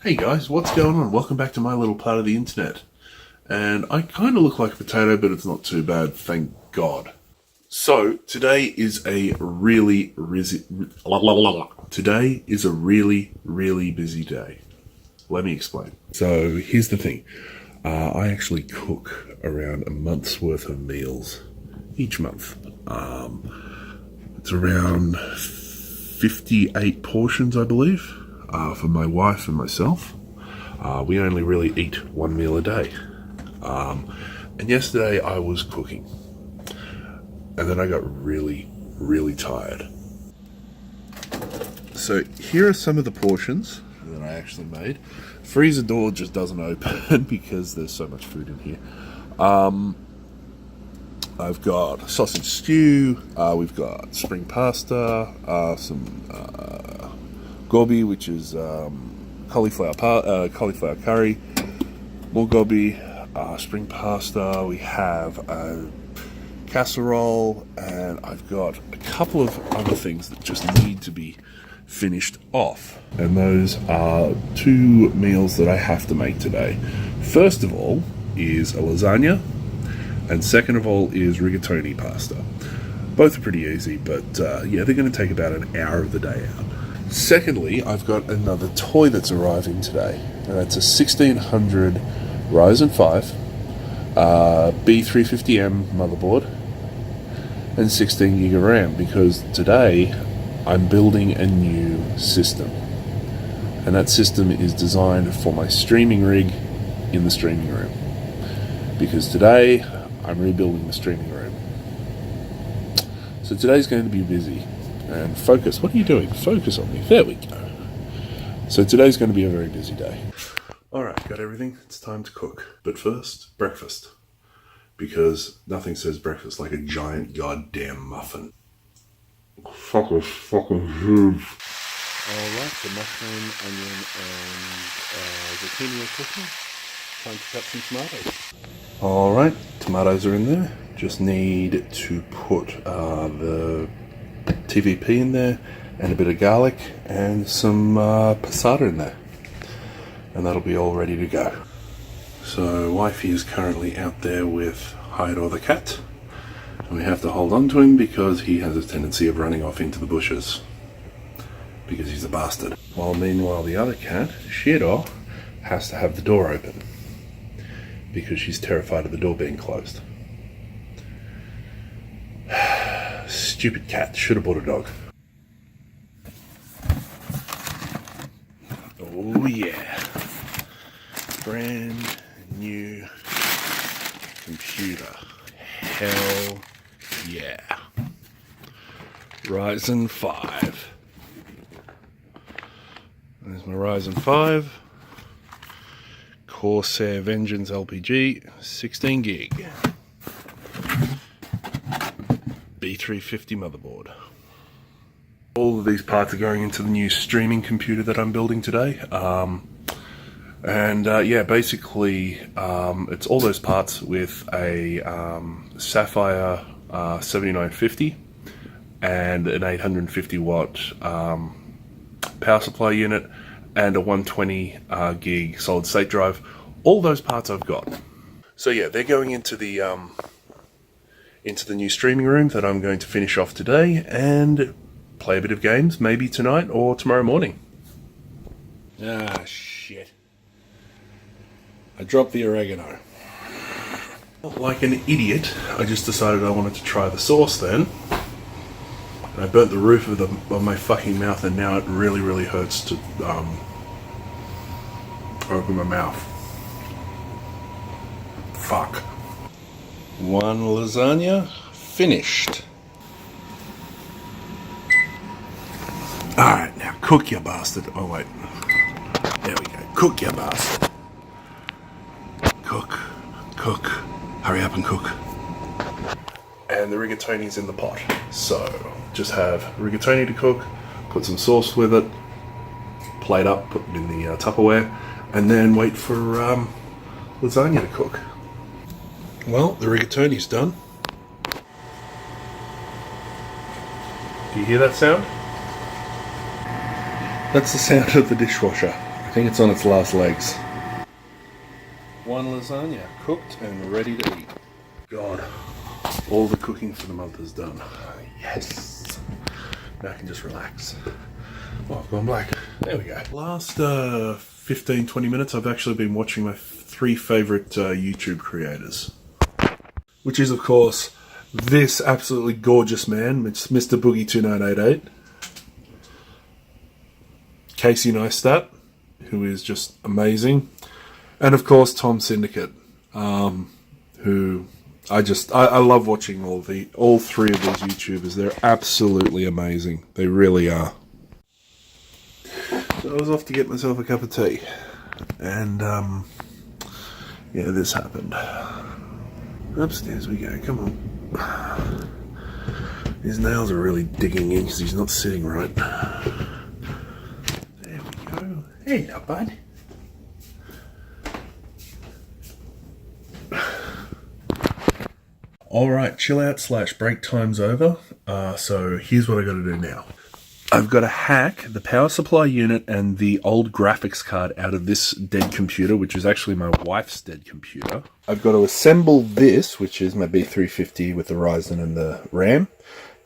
Hey guys, what's going on? Welcome back to my little part of the internet. And I kind of look like a potato, but it's not too bad, thank God. So, today is a really busy day. Let me explain. So, here's the thing. I actually cook around a month's worth of meals each month. It's around 58 portions, I believe, for my wife and myself. We only really eat one meal a day. And yesterday I was cooking. And then I got really tired. So here are some of the portions that I actually made. Freezer door just doesn't open because there's so much food in here. I've got sausage stew, we've got spring pasta, some gobi, which is cauliflower curry, more gobi, spring pasta, we have a casserole, and I've got a couple of other things that just need to be finished off. And those are two meals that I have to make today. First of all is a lasagna, and second of all is rigatoni pasta. Both are pretty easy, but yeah, they're going to take about an hour of the day out. Secondly, I've got another toy that's arriving today, and that's a 1600 Ryzen 5 B350M motherboard and 16GB of RAM, because today I'm building a new system, and that system is designed for my streaming rig in the streaming room, because today I'm rebuilding the streaming room. So today's going to be busy. And focus. What are you doing? Focus on me. There we go. So today's going to be a very busy day. Alright, got everything. It's time to cook. But first, breakfast. Because nothing says breakfast like a giant goddamn muffin. Fucking huge. Alright, the mushroom, onion, and zucchini are cooking. Time to cut some tomatoes. Alright, tomatoes are in there. Just need to put the TVP in there, and a bit of garlic, and some passata in there. And that'll be all ready to go. So wifey is currently out there with Hyde the cat. And we have to hold on to him because he has a tendency of running off into the bushes. Because he's a bastard. While meanwhile the other cat, Shiro, has to have the door open. Because she's terrified of the door being closed. Stupid cat. Should have bought a dog. Oh yeah. Brand new computer. Hell yeah. Ryzen 5. There's my Ryzen 5. Corsair Vengeance LPG. 16 gig. B350 motherboard. All of these parts are going into the new streaming computer that I'm building today. Yeah, basically it's all those parts with a Sapphire 7950 and an 850 watt power supply unit and a 120 gig solid state drive. All those parts I've got. So yeah, they're going into the new streaming room that I'm going to finish off today and play a bit of games, maybe tonight or tomorrow morning. Ah, shit. I dropped the oregano. Like an idiot, I just decided I wanted to try the sauce then. And I burnt the roof of my fucking mouth, and now it really hurts to open my mouth. Fuck. One lasagna finished. Alright, now cook, you bastard. Oh wait. There we go. Cook, you bastard. Cook. Hurry up and cook. And the rigatoni's in the pot. So, just have rigatoni to cook, put some sauce with it, plate up, put it in the Tupperware, and then wait for lasagna to cook. Well, the rigatoni's done. Do you hear that sound? That's the sound of the dishwasher. I think it's on its last legs. One lasagna, cooked and ready to eat. God, all the cooking for the month is done. Yes! Now I can just relax. Oh, I've gone black. There we go. Last 15-20 minutes I've actually been watching my 3 favourite YouTube creators. Which is, of course, this absolutely gorgeous man, it's Mr. Boogie2988. Casey Neistat, who is just amazing. And of course Tom Syndicate, who I love watching all 3 of these YouTubers. They're absolutely amazing. They really are. So I was off to get myself a cup of tea, and yeah, this happened. Upstairs we go. Come on. His nails are really digging in because he's not sitting right. There we go. Hey, now, bud. Alright, chill out / break time's over. So here's what I gotta do now. I've got to hack the power supply unit and the old graphics card out of this dead computer, which is actually my wife's dead computer. I've got to assemble this, which is my B350 with the Ryzen and the RAM.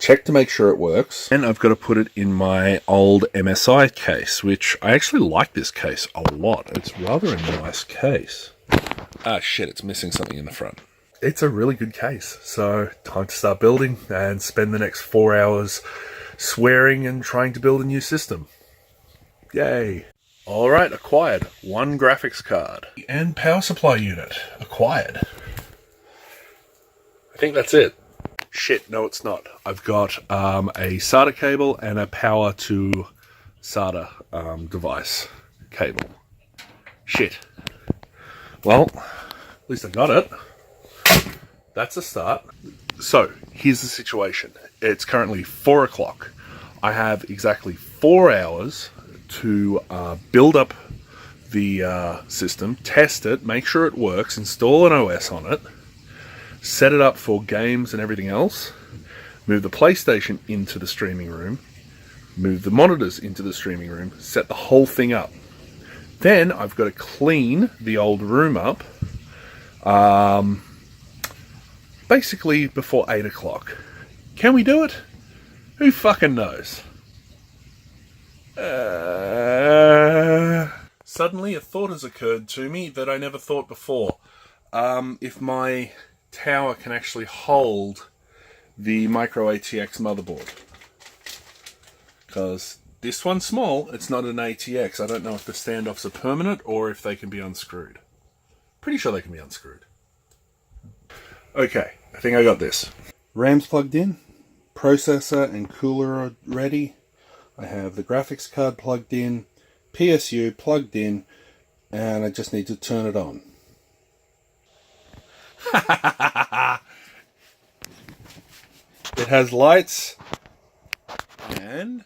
Check to make sure it works. And I've got to put it in my old MSI case, which I actually like this case a lot. It's rather a nice case. Ah, shit, it's missing something in the front. It's a really good case. So, time to start building and spend the next 4 hours swearing and trying to build a new system. Yay. Alright, acquired. 1 graphics card. And power supply unit. Acquired. I think that's it. Shit, no it's not. I've got a SATA cable and a power to SATA device cable. Shit. Well, at least I got it. That's a start. So, here's the situation. It's currently 4 o'clock. I have exactly 4 hours to build up the system, test it, make sure it works, install an OS on it, set it up for games and everything else, move the PlayStation into the streaming room, move the monitors into the streaming room, set the whole thing up. Then I've got to clean the old room up, basically before 8 o'clock. Can we do it? Who fucking knows? Suddenly a thought has occurred to me that I never thought before. If my tower can actually hold the micro ATX motherboard. Because this one's small, it's not an ATX. I don't know if the standoffs are permanent or if they can be unscrewed. Pretty sure they can be unscrewed. Okay, I think I got this. RAM's plugged in, processor and cooler are ready. I have the graphics card plugged in, PSU plugged in, and I just need to turn it on. It has lights and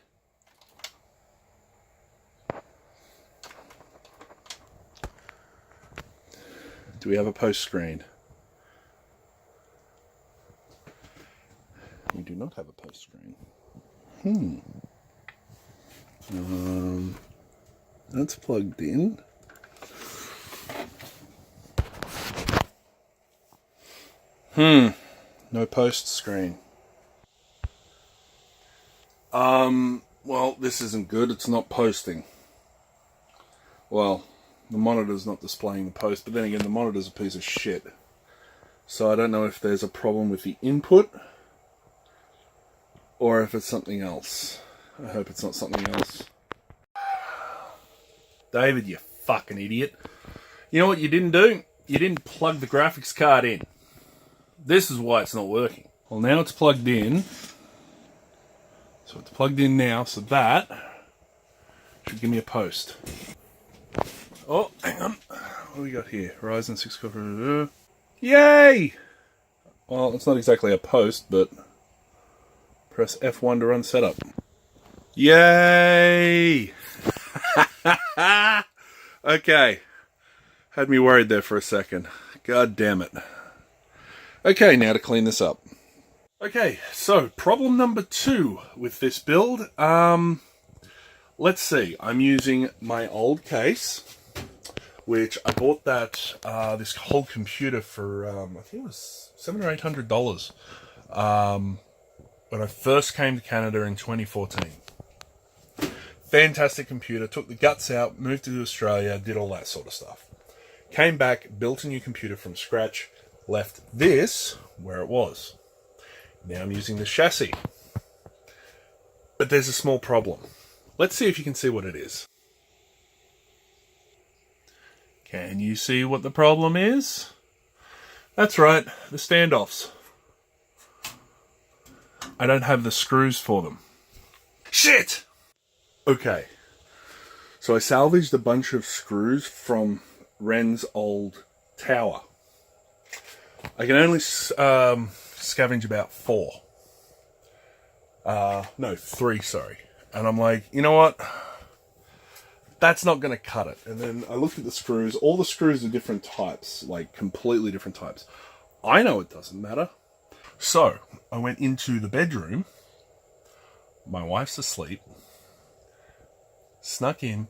do we have a post screen? We do not have a post screen. That's plugged in. No post screen. Well, this isn't good. It's not posting. Well, the monitor's not displaying the post, but then again, the monitor's a piece of shit. So I don't know if there's a problem with the input or if it's something else. I hope it's not something else. David, you fucking idiot. You know what you didn't do? You didn't plug the graphics card in. This is why it's not working. Well, now it's plugged in. So it's plugged in now, so that should give me a post. Oh, hang on. What do we got here? Ryzen 6 core. Yay! Well, it's not exactly a post, but press F1 to run setup. Yay! Okay. Had me worried there for a second. God damn it. Okay, now to clean this up. Okay, so problem number 2 with this build. let's see. I'm using my old case, which I bought this whole computer for I think it was $700 or $800 when I first came to Canada in 2014. Fantastic computer. Took the guts out, moved to Australia, did all that sort of stuff. Came back, built a new computer from scratch, left this where it was. Now I'm using the chassis. But there's a small problem. Let's see if you can see what it is. Can you see what the problem is? That's right, the standoffs. I don't have the screws for them. Shit! Okay. So I salvaged a bunch of screws from Ren's old tower. I can only scavenge about 4. No, 3, sorry. And I'm like, you know what? That's not going to cut it. And then I looked at the screws. All the screws are different types, like completely different types. I know it doesn't matter. So I went into the bedroom. My wife's asleep. Snuck in,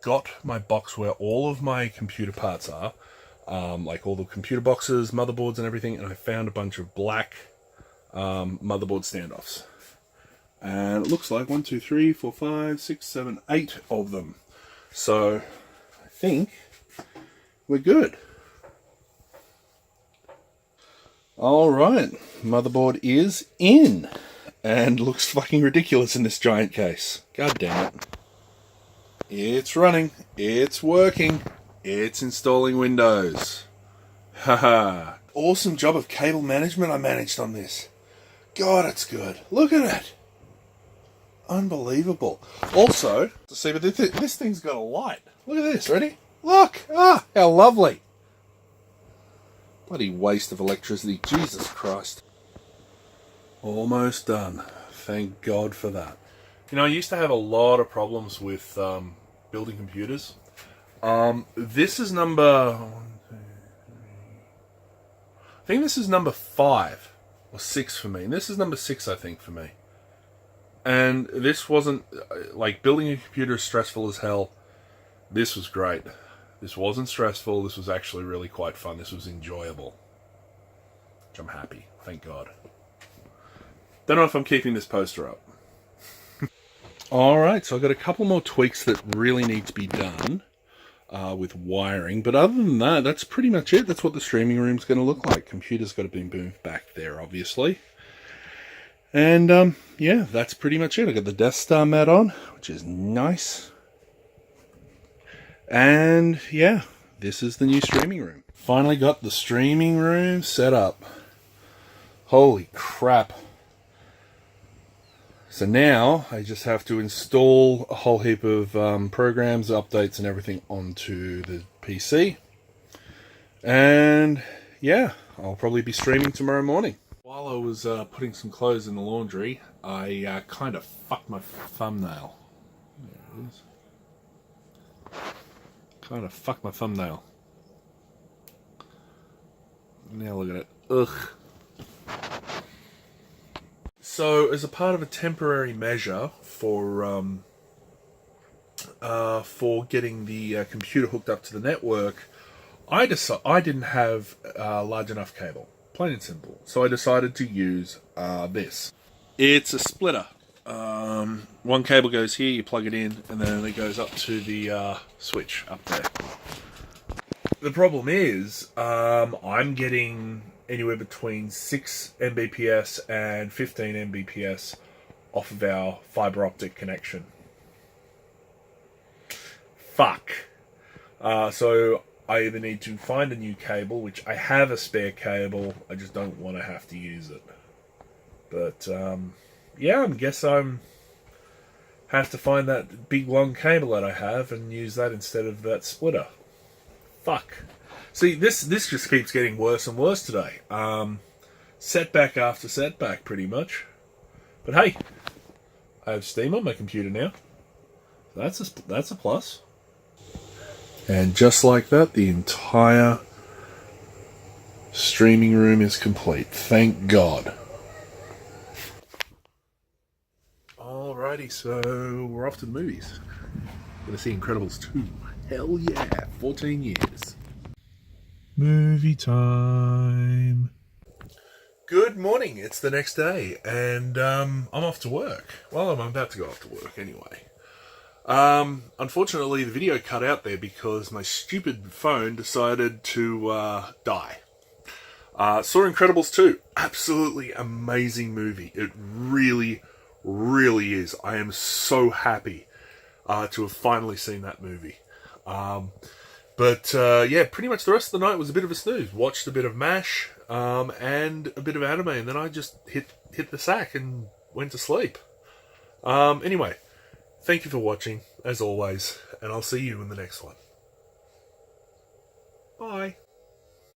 got my box where all of my computer parts are, like all the computer boxes, motherboards and everything, and I found a bunch of black motherboard standoffs. And it looks like 1, 2, 3, 4, 5, 6, 7, 8 of them. So I think we're good. All right, motherboard is in and looks fucking ridiculous in this giant case. God damn it. It's running, it's working, it's installing Windows. Haha. Awesome job of cable management I managed on this. God, it's good. Look at it. Unbelievable. Also, to see, but this thing's got a light. Look at this, ready? Look! Ah, how lovely. Bloody waste of electricity, Jesus Christ. Almost done. Thank God for that. You know, I used to have a lot of problems with building computers. This is number... I think this is number 5 or 6 for me. And this is number 6, I think, for me. And this wasn't... Like, building a computer is stressful as hell. This was great. This wasn't stressful. This was actually really quite fun. This was enjoyable. Which I'm happy. Thank God. Don't know if I'm keeping this poster up. Alright, so I've got a couple more tweaks that really need to be done with wiring. But other than that, that's pretty much it. That's what the streaming room's going to look like. Computer's got to be moved back there, obviously. And, yeah, that's pretty much it. I got the Death Star mat on, which is nice. And, yeah, this is the new streaming room. Finally got the streaming room set up. Holy crap. So now I just have to install a whole heap of programs, updates and everything onto the PC. And yeah, I'll probably be streaming tomorrow morning. While I was putting some clothes in the laundry, I kind of fucked my thumbnail. There it is. Kind of fucked my thumbnail. Now look at it. Ugh. So, as a part of a temporary measure for getting the computer hooked up to the network, I didn't have a large enough cable, plain and simple. So I decided to use this. It's a splitter. One cable goes here, you plug it in, and then it goes up to the switch up there. The problem is, I'm getting anywhere between 6 Mbps and 15 Mbps off of our fiber optic connection. Fuck. So I either need to find a new cable, which I have a spare cable, I just don't want to have to use it. But, yeah, I guess I'm have to find that big long cable that I have and use that instead of that splitter. Fuck. See, this just keeps getting worse and worse today. Setback after setback, pretty much. But hey, I have Steam on my computer now. That's a plus. And just like that, the entire streaming room is complete. Thank God. Alright. Alrighty, so we're off to the movies. Gonna see Incredibles 2. Hell yeah, 14 years. Movie time. Good morning, it's the next day, and I'm off to work. Well, I'm about to go off to work anyway. Unfortunately, the video cut out there because my stupid phone decided to die. Saw Incredibles 2. Absolutely amazing movie. It really, really is. I am so happy to have finally seen that movie. But yeah, pretty much the rest of the night was a bit of a snooze. Watched a bit of MASH and a bit of anime, and then I just hit the sack and went to sleep. Anyway, thank you for watching, as always, and I'll see you in the next one. Bye.